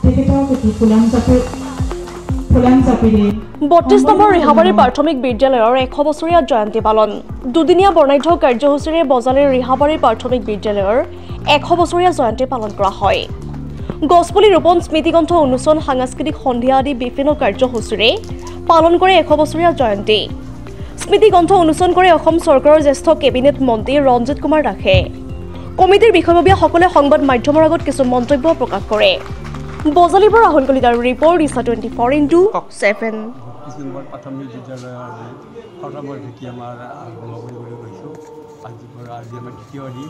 তেখেতক এটি ফুলাম চাপিৰে 32 নম্বৰ ৰিহাবাৰী প্ৰাথমিক বিদ্যালয়ৰ 100 বছৰীয়া জয়ন্তী পালন দুদিনীয়া বৰ্ণাঢ্য কাৰ্যসূচীৰে বজালিৰ ৰিহাবাৰী প্ৰাথমিক বিদ্যালয়ৰ 100 বছৰীয়া জয়ন্তী পালন কৰা হয়। গছপুলি ৰোপণ স্মৃতিগ্ৰন্থ উন্মোচন সাংস্কৃতিক সন্ধিয়া আদি বিভিন্ন কাৰ্যসূচীৰে পালন কৰে 100 বছৰীয়া জয়ন্তী। স্মৃতিগ্ৰন্থ উন্মোচন কৰে অসম চৰকাৰৰ জ্যেষ্ঠ কেবিনেট মন্ত্ৰী ৰঞ্জিত কুমাৰ দাসে। কমিটিৰ বিষয়ববীয়াসকলে সংবাদ মাধ্যমৰ আগত কিছু মন্তব্য প্ৰকাশ কৰে। বজালিৰ পৰা ৰাহুল কলিতাৰ ৰিপৰ্ট ইছা 24x7। ডিচেম্বৰ প্ৰাথমিক বিদ্যালয়ৰ প্ৰথমৰ ভেটি আমাৰ আৰম্ভ কৰিবলৈ গৈছোঁ। আজি আমাৰ দ্বিতীয় দিন।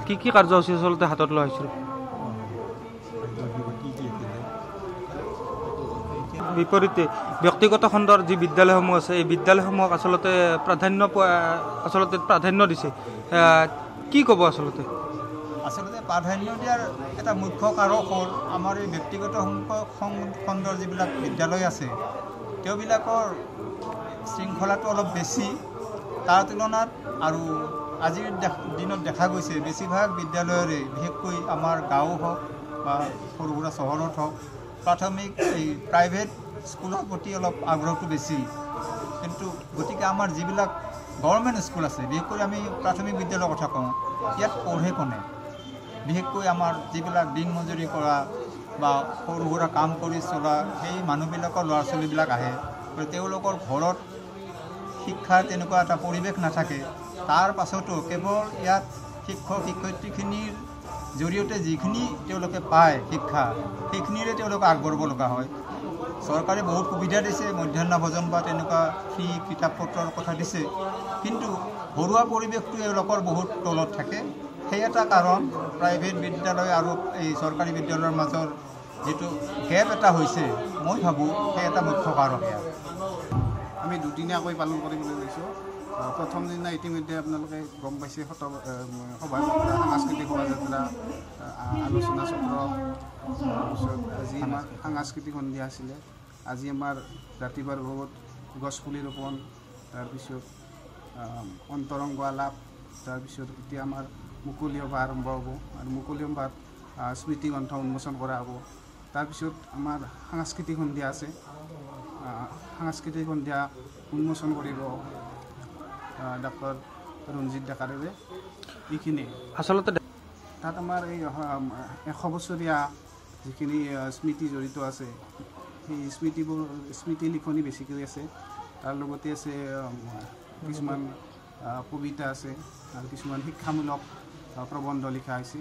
কি কাৰ্যসূচী আচলতে হাতত লোৱা হৈছিল? বিপৰীতে ব্যক্তিগত খণ্ডৰ যি বিদ্যালয়সমূহ আছে এই বিদ্যালয়সমূহক আচলতে প্ৰাধান্য দিছে। কি ক'ব আচলতে প্ৰাধান্য দিয়াৰ এটা মুখ্য কাৰক হ'ল আমাৰ এই ব্যক্তিগত খণ্ডৰ যিবিলাক বিদ্যালয় আছে তেওঁবিলাকৰ শৃংখলাটো অলপ বেছি তাৰ তুলনাত। আৰু আজিৰ দিনত দেখা গৈছে বেছিভাগ বিদ্যালয়ৰে বিশেষকৈ আমাৰ গাঁও হওক বা সৰু সুৰা চহৰত হওক প্ৰাথমিক এই প্ৰাইভেট স্কুলৰ প্ৰতি অলপ আগ্ৰহটো বেছি। কিন্তু গতিকে আমাৰ যিবিলাক গভৰ্ণমেণ্ট স্কুল আছে বিশেষকৈ আমি প্ৰাথমিক বিদ্যালয়ৰ কথা কওঁ ইয়াত পঢ়ে কোনে? বিশেষকৈ আমাৰ যিবিলাক দিন মজুৰি কৰা বা সৰু সুৰা কাম কৰি চলা সেই মানুহবিলাকৰ ল'ৰা ছোৱালীবিলাক আহে। তেওঁলোকৰ ঘৰত শিক্ষাৰ তেনেকুৱা এটা পৰিৱেশ নাথাকে। তাৰ পাছতো কেৱল ইয়াত শিক্ষক শিক্ষয়িত্ৰীখিনিৰ জৰিয়তে যিখিনি তেওঁলোকে পায় শিক্ষা সেইখিনিৰে তেওঁলোকে আগবাঢ়িব লগা হয়। চৰকাৰে বহুত সুবিধা দিছে, মধ্যাহ্ন ভোজন বা তেনেকুৱা ফ্ৰী কিতাপ পত্ৰৰ কথা দিছে, কিন্তু ঘৰুৱা পৰিৱেশটো এওঁলোকৰ বহুত তলত থাকে। সেই এটা কাৰণ প্ৰাইভেট বিদ্যালয় আৰু এই চৰকাৰী বিদ্যালয়ৰ মাজৰ যিটো গেপ এটা হৈছে মই ভাবোঁ সেই এটা মুখ্য কাৰণ। আমি দুদিনীয়াকৈ পালন কৰিবলৈ গৈছোঁ। প্ৰথম দিনা ইতিমধ্যে আপোনালোকে গম পাইছে শোভাযাত্ৰা সাংস্কৃতিক শোভাযাত্ৰা আলোচনা চক্ৰ, তাৰপিছত আজি আমাৰ সাংস্কৃতিক সন্ধিয়া আছিলে। আজি আমাৰ ৰাতিপুৱাৰ ভাগত গছপুলি ৰোপণ, তাৰপিছত অন্তৰংগ আলাপ, তাৰপিছত এতিয়া আমাৰ মুকলি সভা আৰম্ভ হ'ব আৰু মুকলি সভাত স্মৃতিগ্ৰন্থ উন্মোচন কৰা হ'ব। তাৰপিছত আমাৰ সাংস্কৃতিক সন্ধিয়া আছে। সাংস্কৃতিক সন্ধিয়া উন্মোচন কৰিব ডক্টৰ ৰঞ্জিত ডেকাদেৱে। এইখিনি আচলতে তাত আমাৰ এই 100 বছৰীয়া যিখিনি স্মৃতি জড়িত আছে সেই স্মৃতি লিখনি বেছিকৈ আছে। তাৰ লগতে আছে কিছুমান কবিতা আছে আৰু কিছুমান শিক্ষামূলক প্ৰবন্ধ লিখা হৈছে।